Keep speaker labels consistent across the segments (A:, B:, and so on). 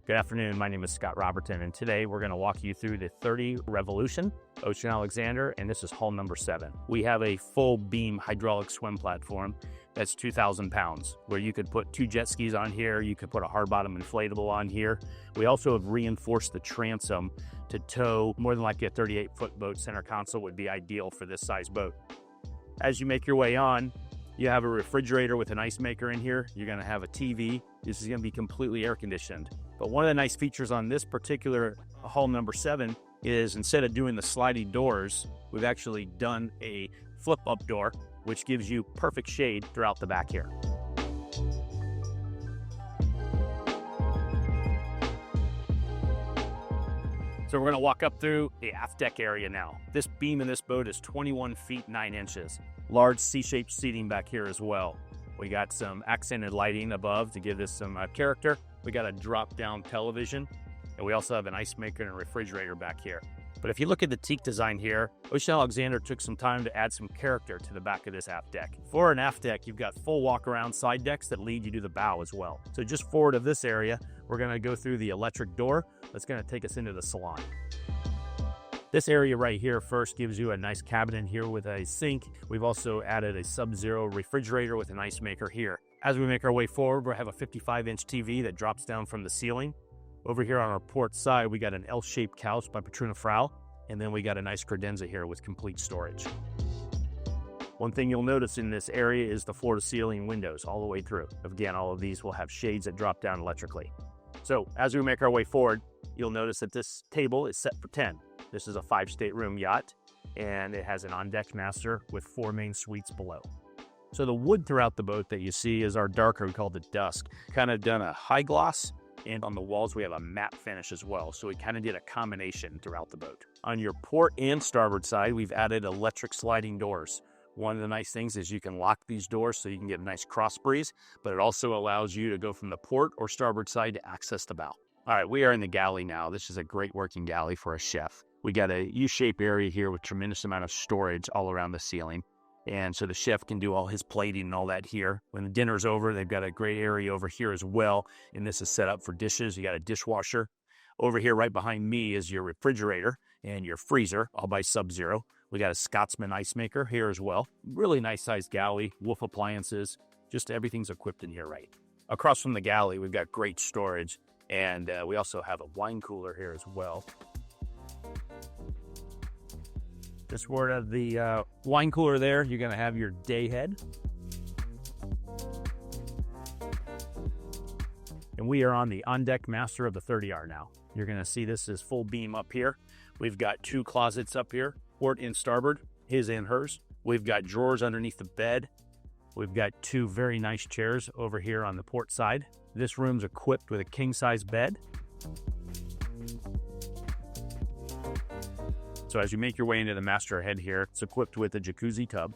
A: Good afternoon, my name is Scott Roberton, and today we're going to walk you through the 30 Revolution Ocean Alexander, and this is hull number 7. We have a full beam hydraulic swim platform that's 2,000 pounds, where you could put 2 jet skis on here, you could put a hard bottom inflatable on here. We also have reinforced the transom to tow more than likely a 38-foot boat. Center console would be ideal for this size boat. As you make your way on, you have a refrigerator with an ice maker in here. You're going to have a TV. This is going to be completely air conditioned. But one of the nice features on this particular hull number 7 is instead of doing the sliding doors, we've actually done a flip up door, which gives you perfect shade throughout the back here. So we're going to walk up through the aft deck area now. This beam in this boat is 21 feet 9 inches. Large C-shaped seating back here as well. We got some accented lighting above to give this some character. We got a drop-down television, and we also have an ice maker and a refrigerator back here. But if you look at the teak design here, Ocean Alexander took some time to add some character to the back of this aft deck. For an aft deck, you've got full walk-around side decks that lead you to the bow as well. So just forward of this area, we're going to go through the electric door that's going to take us into the salon. This area right here first gives you a nice cabinet here with a sink. We've also added a sub-zero refrigerator with an ice maker here. As we make our way forward, we'll have a 55-inch TV that drops down from the ceiling. Over here on our port side, we got an L-shaped couch by Patruna Frau, and then we got a nice credenza here with complete storage. One thing you'll notice in this area is the floor-to-ceiling windows all the way through. Again, all of these will have shades that drop down electrically. So as we make our way forward, you'll notice that this table is set for 10. This is a 5-stateroom yacht, and it has an on-deck master with 4 main suites below. So the wood throughout the boat that you see is our darker, we call it dusk. Kind of done a high gloss, and on the walls we have a matte finish as well. So we kind of did a combination throughout the boat. On your port and starboard side, we've added electric sliding doors. One of the nice things is you can lock these doors so you can get a nice cross breeze, but it also allows you to go from the port or starboard side to access the bow. All right, we are in the galley now. This is a great working galley for a chef. We got a U-shaped area here with tremendous amount of storage all around the ceiling. And so the chef can do all his plating and all that here. When the dinner's over, they've got a great area over here as well. And this is set up for dishes. You got a dishwasher. Over here right behind me is your refrigerator and your freezer, all by Sub-Zero. We got a Scotsman ice maker here as well. Really nice sized galley, Wolf appliances, just everything's equipped in here right. Across from the galley, we've got great storage. And we also have a wine cooler here as well. Just forward of the wine cooler there, you're going to have your day head. And we are on the on-deck master of the 30R now. You're going to see this is full beam up here. We've got 2 closets up here, port and starboard, his and hers. We've got drawers underneath the bed. We've got 2 very nice chairs over here on the port side. This room's equipped with a king-size bed. So as you make your way into the master head here, it's equipped with a jacuzzi tub.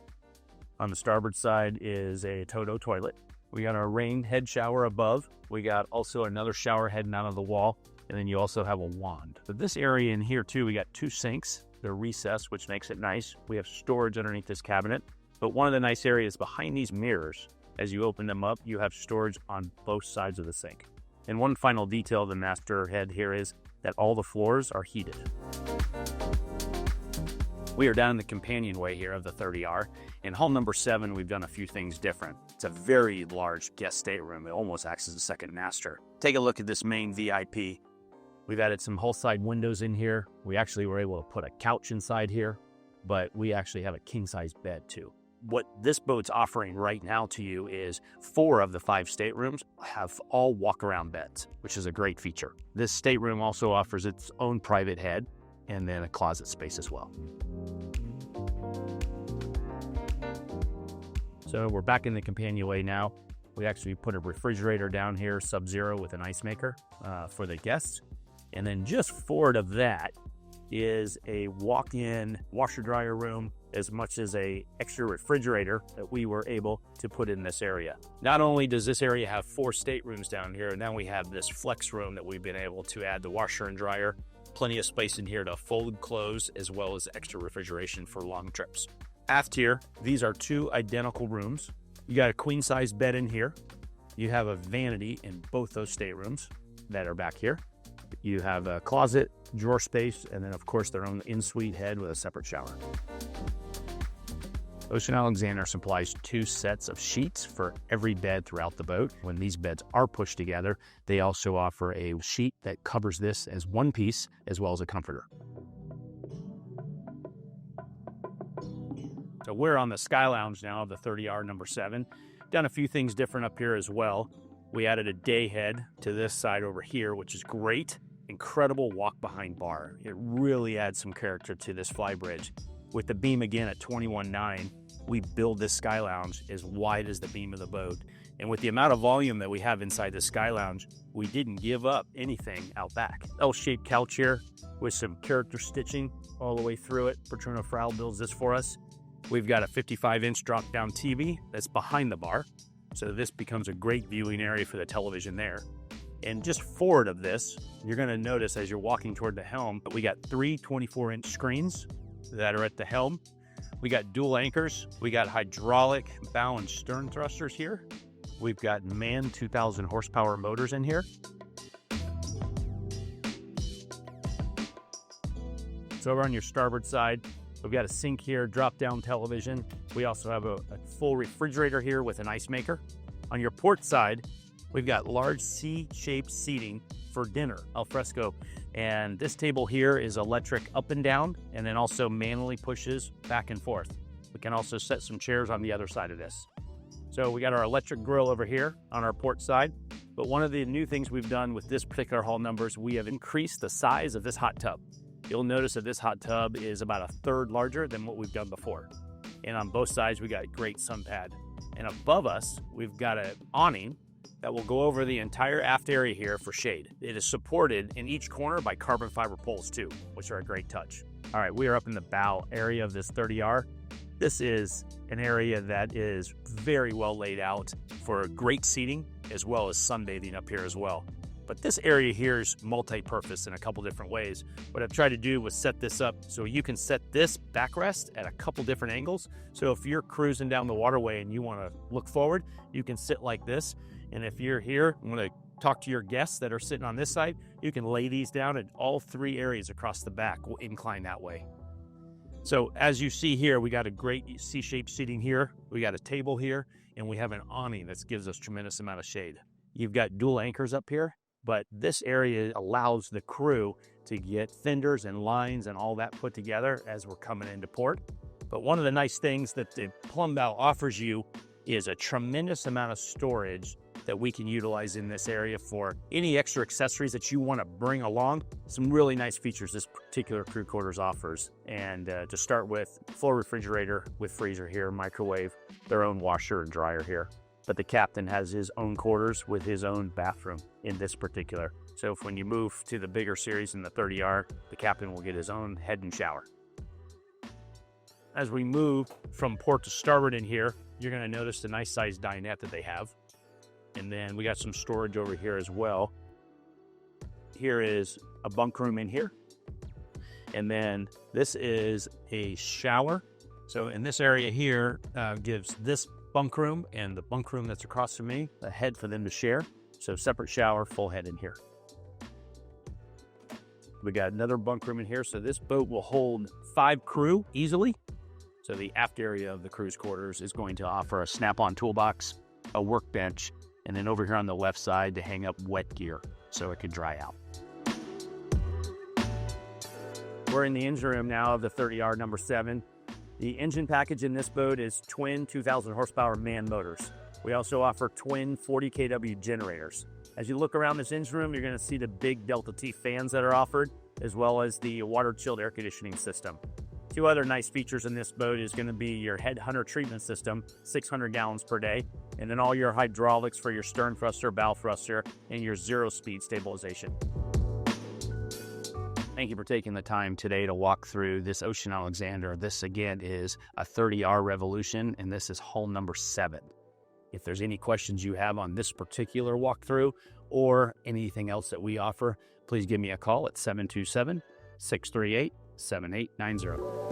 A: On the starboard side is a Toto toilet. We got our rain head shower above. We got also another shower heading out of the wall. And then you also have a wand. But this area in here too, we got 2 sinks. They're recessed, which makes it nice. We have storage underneath this cabinet. But one of the nice areas behind these mirrors, as you open them up, you have storage on both sides of the sink. And one final detail of the master head here is that all the floors are heated. We are down in the companionway here of the 30R. In hull number 7, we've done a few things different. It's a very large guest stateroom. It almost acts as a second master. Take a look at this main VIP. We've added some hull side windows in here. We actually were able to put a couch inside here, but we actually have a king-size bed too. What this boat's offering right now to you is 4 of the 5 staterooms have all walk-around beds, which is a great feature. This stateroom also offers its own private head and then a closet space as well. So we're back in the companionway now. We actually put a refrigerator down here, Sub-Zero with an ice maker for the guests. And then just forward of that is a walk-in washer dryer room, as much as a extra refrigerator that we were able to put in this area. Not only does this area have 4 staterooms down here, now we have this flex room that we've been able to add the washer and dryer. Plenty of space in here to fold clothes, as well as extra refrigeration for long trips. Aft here, these are 2 identical rooms. You got a queen-size bed in here. You have a vanity in both those staterooms. that are back here. You have a closet, drawer space, and then of course their own in-suite head with a separate shower. Ocean Alexander supplies 2 sets of sheets for every bed throughout the boat. When these beds are pushed together, they also offer a sheet that covers this as one piece, as well as a comforter. So we're on the Sky Lounge now of the 30R number 7. Done a few things different up here as well. We added a day head to this side over here, which is great. Incredible walk behind bar. It really adds some character to this fly bridge. With the beam again at 21.9, we build this Sky Lounge as wide as the beam of the boat. And with the amount of volume that we have inside the Sky Lounge, we didn't give up anything out back. L-shaped couch here with some character stitching all the way through it. Patrono Frau builds this for us. We've got a 55-inch drop-down TV that's behind the bar. So this becomes a great viewing area for the television there. And just forward of this, you're gonna notice as you're walking toward the helm, we got 3 24-inch screens that are at the helm. We got dual anchors. We got hydraulic bow and stern thrusters here. We've got MAN 2,000 horsepower motors in here. So over on your starboard side, we've got a sink here, drop-down television. We also have a full refrigerator here with an ice maker. On your port side, we've got large C-shaped seating for dinner, al fresco. And this table here is electric up and down, and then also manually pushes back and forth. We can also set some chairs on the other side of this. So we got our electric grill over here on our port side. But one of the new things we've done with this particular hull numbers, we have increased the size of this hot tub. You'll notice that this hot tub is about a third larger than what we've done before. And on both sides, we got a great sun pad. And above us, we've got an awning that will go over the entire aft area here for shade. It is supported in each corner by carbon fiber poles too, which are a great touch. All right, we are up in the bow area of this 30R. This is an area that is very well laid out for great seating as well as sunbathing up here as well. But this area here is multi-purpose in a couple different ways. What I've tried to do was set this up so you can set this backrest at a couple different angles. So if you're cruising down the waterway and you want to look forward, you can sit like this. And if you're here, I'm going to talk to your guests that are sitting on this side, you can lay these down and all 3 areas across the back will incline that way. So as you see here, we got a great C-shaped seating here. We got a table here, and we have an awning that gives us tremendous amount of shade. You've got dual anchors up here, but this area allows the crew to get fenders and lines and all that put together as we're coming into port. But one of the nice things that the plumb bow offers you is a tremendous amount of storage that we can utilize in this area for any extra accessories that you want to bring along. Some really nice features this particular crew quarters offers. And to start with, full refrigerator with freezer here, microwave, their own washer and dryer here. But the captain has his own quarters with his own bathroom in this particular. So if when you move to the bigger series in the 30R, the captain will get his own head and shower. As we move from port to starboard in here, you're going to notice the nice sized dinette that they have. And then we got some storage over here as well. Here is a bunk room in here. And then this is a shower. So in this area here gives this bunk room and the bunk room that's across from me a head for them to share. So separate shower, full head in here. We got another bunk room in here. So this boat will hold 5 crew easily. So the aft area of the crew's quarters is going to offer a snap-on toolbox, a workbench, and then over here on the left side to hang up wet gear so it can dry out. We're in the engine room now of the 30R number 7. The engine package in this boat is twin 2,000 horsepower MAN motors. We also offer twin 40 kW generators. As you look around this engine room, you're going to see the big Delta T fans that are offered, as well as the water-chilled air conditioning system. 2 other nice features in this boat is going to be your headhunter treatment system, 600 gallons per day, and then all your hydraulics for your stern thruster, bow thruster, and your 0-speed stabilization. Thank you for taking the time today to walk through this Ocean Alexander. This, again, is a 30R Revolution, and this is hull number 7. If there's any questions you have on this particular walkthrough or anything else that we offer, please give me a call at 727-638-7890.